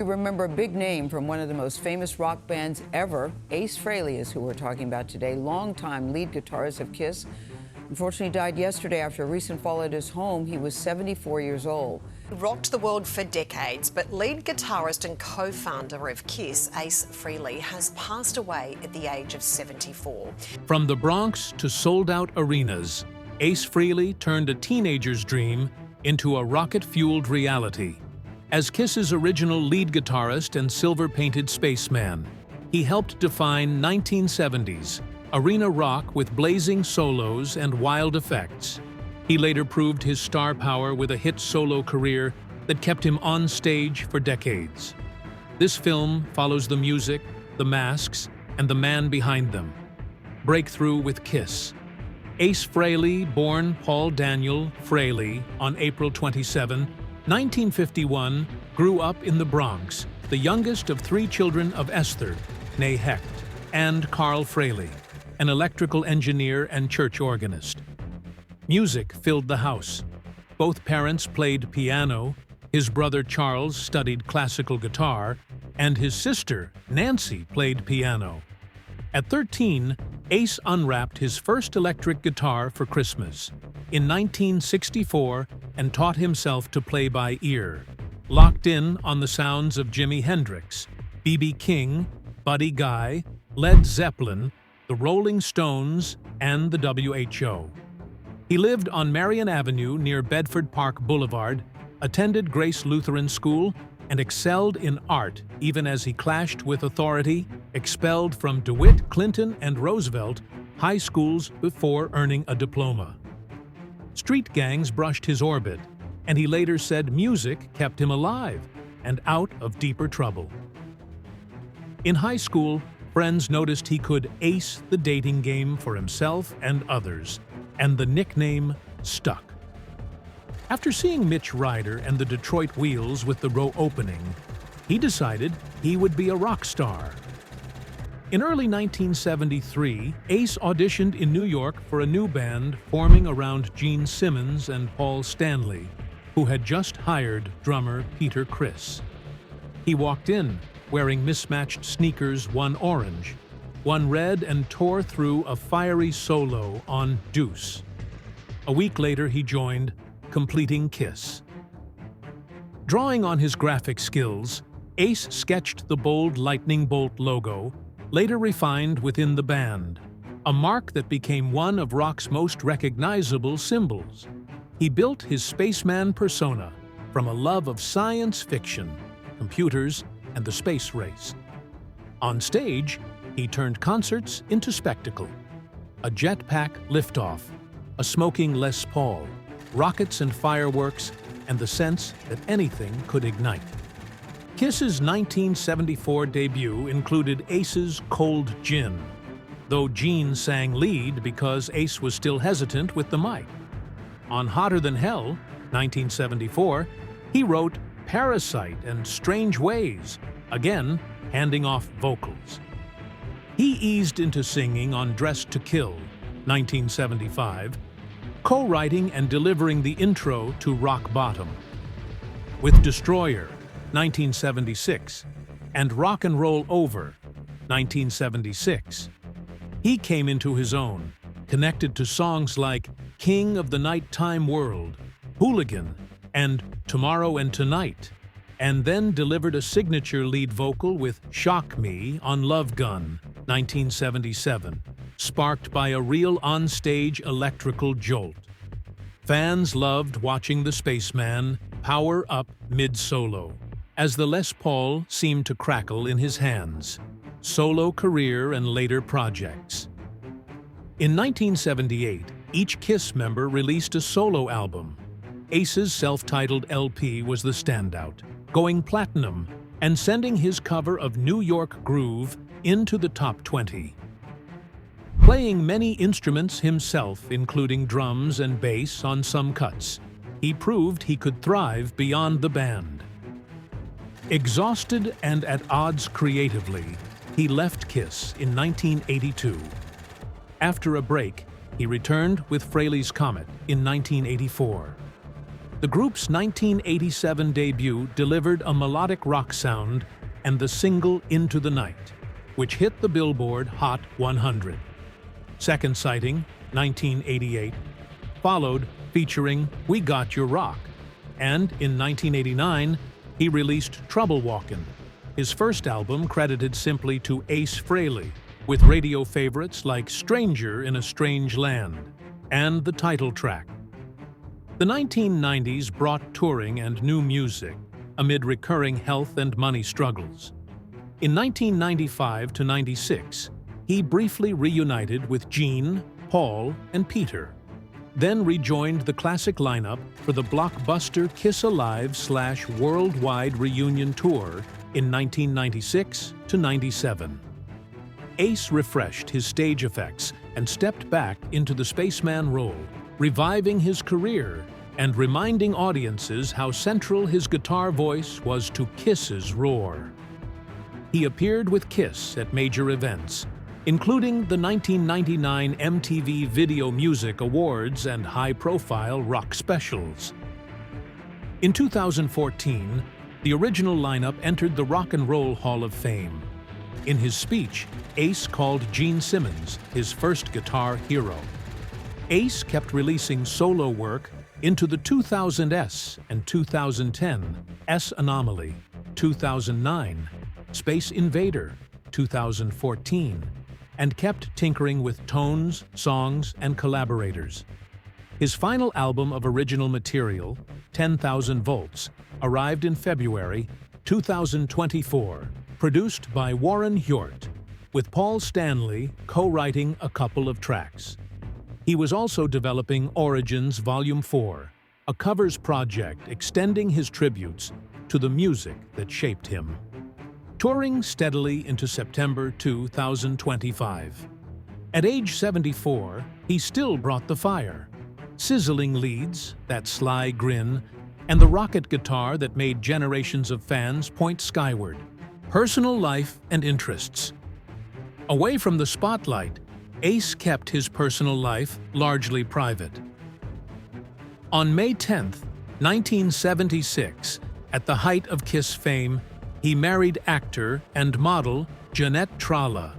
We remember a big name from one of the most famous rock bands ever. Ace Frehley is who we're talking about today, longtime lead guitarist of Kiss. Unfortunately, died yesterday after a recent fall at his home. He was 74 years old. He rocked the world for decades, but lead guitarist and co-founder of Kiss, Ace Frehley, has passed away at the age of 74. From the Bronx to sold-out arenas, Ace Frehley turned a teenager's dream into a rocket-fueled reality. As Kiss's original lead guitarist and silver-painted Spaceman, he helped define 1970s arena rock with blazing solos and wild effects. He later proved his star power with a hit solo career that kept him on stage for decades. This film follows the music, the masks, and the man behind them. Breakthrough with Kiss. Ace Frehley, born Paul Daniel Frehley on April 27, 1951, grew up in the Bronx, the youngest of three children of Esther, née Hecht, and Carl Frehley, an electrical engineer and church organist. Music filled the house. Both parents played piano, his brother Charles studied classical guitar, and his sister, Nancy, played piano. At 13, Ace unwrapped his first electric guitar for Christmas in 1964 and taught himself to play by ear, locked in on the sounds of Jimi Hendrix, B.B. King, Buddy Guy, Led Zeppelin, the Rolling Stones, and the WHO. He lived on Marion Avenue near Bedford Park Boulevard, attended Grace Lutheran School, and excelled in art even as he clashed with authority, expelled from DeWitt, Clinton, and Roosevelt high schools before earning a diploma. Street gangs brushed his orbit, and he later said music kept him alive and out of deeper trouble. In high school, friends noticed he could ace the dating game for himself and others, and the nickname stuck. After seeing Mitch Ryder and the Detroit Wheels with the Row opening, he decided he would be a rock star. In early 1973, Ace auditioned in New York for a new band forming around Gene Simmons and Paul Stanley, who had just hired drummer Peter Criss. He walked in wearing mismatched sneakers, one orange, one red, and tore through a fiery solo on Deuce. A week later, he joined, completing Kiss. Drawing on his graphic skills, Ace sketched the bold lightning bolt logo, later refined within the band, a mark that became one of rock's most recognizable symbols. He built his Spaceman persona from a love of science fiction, computers, and the space race. On stage, he turned concerts into spectacle. A jetpack liftoff, a smoking Les Paul, rockets and fireworks, and the sense that anything could ignite. Kiss's 1974 debut included Ace's Cold Gin, though Gene sang lead because Ace was still hesitant with the mic. On Hotter Than Hell, 1974, he wrote Parasite and Strange Ways, again handing off vocals. He eased into singing on Dressed to Kill, 1975, co-writing and delivering the intro to Rock Bottom. With Destroyer, 1976, and Rock and Roll Over, 1976, he came into his own, connected to songs like King of the Nighttime World, Hooligan, and Tomorrow and Tonight, and then delivered a signature lead vocal with Shock Me on Love Gun, 1977, sparked by a real on-stage electrical jolt. Fans loved watching the Spaceman power up mid-solo, as the Les Paul seemed to crackle in his hands. Solo career and later projects. In 1978, each Kiss member released a solo album. Ace's self-titled LP was the standout, going platinum and sending his cover of New York Groove into the top 20. Playing many instruments himself, including drums and bass on some cuts, he proved he could thrive beyond the band. Exhausted and at odds creatively, he left Kiss in 1982. After a break, he returned with Frehley's Comet in 1984. The group's 1987 debut delivered a melodic rock sound and the single Into the Night, which hit the Billboard Hot 100. Second sighting, 1988, followed featuring We Got Your Rock, and in 1989, he released Trouble Walkin', his first album credited simply to Ace Frehley, with radio favorites like Stranger in a Strange Land and the title track. The 1990s brought touring and new music amid recurring health and money struggles. In 1995 to 96, he briefly reunited with Gene, Paul, and Peter, then rejoined the classic lineup for the blockbuster Kiss Alive/Worldwide Reunion Tour in 1996 to 97. Ace refreshed his stage effects and stepped back into the Spaceman role, reviving his career and reminding audiences how central his guitar voice was to Kiss's roar. He appeared with Kiss at major events, including the 1999 MTV Video Music Awards and high-profile rock specials. In 2014, the original lineup entered the Rock and Roll Hall of Fame. In his speech, Ace called Gene Simmons his first guitar hero. Ace kept releasing solo work into the 2000s and 2010 S Anomaly, 2009, Space Invader, 2014, and kept tinkering with tones, songs, and collaborators. His final album of original material, 10,000 Volts, arrived in February 2024, produced by Warren Hjort, with Paul Stanley co-writing a couple of tracks. He was also developing Origins Volume 4, a covers project extending his tributes to the music that shaped him. Touring steadily into September 2025. At age 74, he still brought the fire. Sizzling leads, that sly grin, and the rocket guitar that made generations of fans point skyward. Personal life and interests. Away from the spotlight, Ace kept his personal life largely private. On May 10, 1976, at the height of Kiss fame, he married actor and model Jeanette Tralla.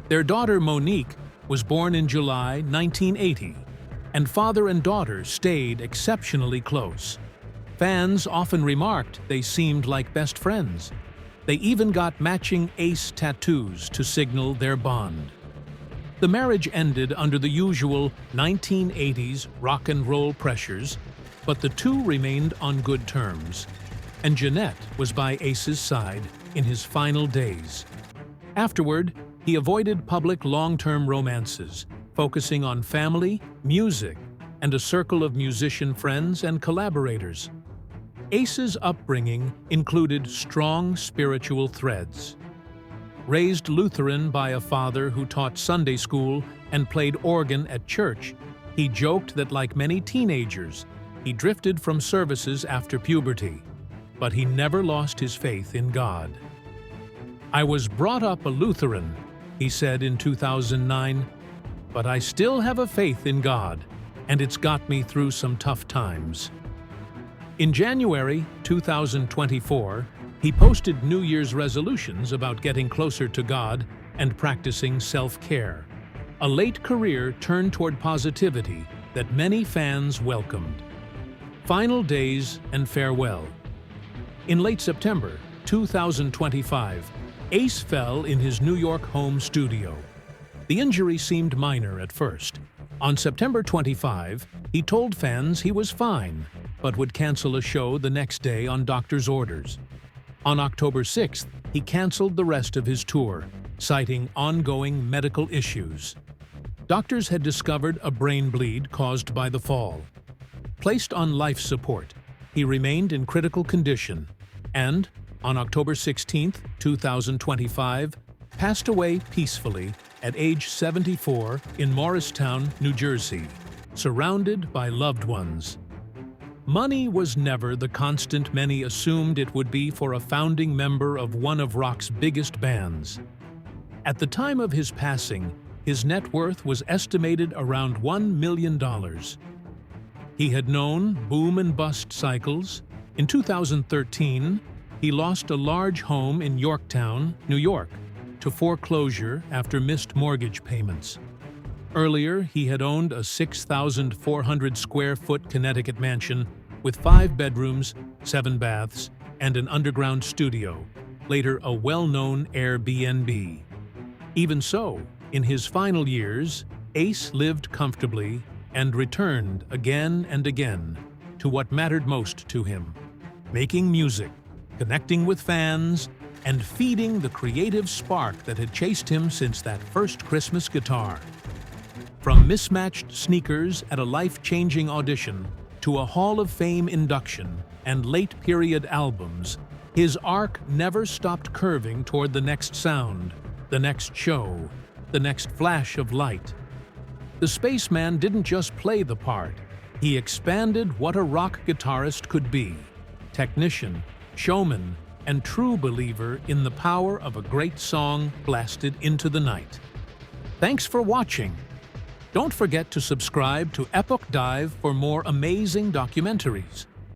Their daughter Monique was born in July 1980, and father and daughter stayed exceptionally close. Fans often remarked they seemed like best friends. They even got matching Ace tattoos to signal their bond. The marriage ended under the usual 1980s rock and roll pressures, but the two remained on good terms, and Jeanette was by Ace's side in his final days. Afterward, he avoided public long-term romances, focusing on family, music, and a circle of musician friends and collaborators. Ace's upbringing included strong spiritual threads. Raised Lutheran by a father who taught Sunday school and played organ at church, he joked that, like many teenagers, he drifted from services after puberty, but he never lost his faith in God. "I was brought up a Lutheran," he said in 2009, "but I still have a faith in God, and it's got me through some tough times." In January 2024, he posted New Year's resolutions about getting closer to God and practicing self-care, a late career turned toward positivity that many fans welcomed. Final days and farewell. In late September 2025, Ace fell in his New York home studio. The injury seemed minor at first. On September 25, he told fans he was fine, but would cancel a show the next day on doctor's orders. On October 6th, he canceled the rest of his tour, citing ongoing medical issues. Doctors had discovered a brain bleed caused by the fall. Placed on life support, he remained in critical condition and, on October 16, 2025, passed away peacefully at age 74 in Morristown, New Jersey, surrounded by loved ones. Money was never the constant many assumed it would be for a founding member of one of rock's biggest bands. At the time of his passing, his net worth was estimated around $1 million. He had known boom and bust cycles. In 2013, he lost a large home in Yorktown, New York, to foreclosure after missed mortgage payments. Earlier, he had owned a 6,400 square foot Connecticut mansion with 5 bedrooms, 7 baths, and an underground studio, later a well-known Airbnb. Even so, in his final years, Ace lived comfortably and returned again and again to what mattered most to him: making music, connecting with fans, and feeding the creative spark that had chased him since that first Christmas guitar. From mismatched sneakers at a life-changing audition to a Hall of Fame induction and late-period albums, his arc never stopped curving toward the next sound, the next show, the next flash of light. The Spaceman didn't just play the part, he expanded what a rock guitarist could be: technician, showman, and true believer in the power of a great song blasted into the night. Thanks for watching. Don't forget to subscribe to Epoch Dive for more amazing documentaries.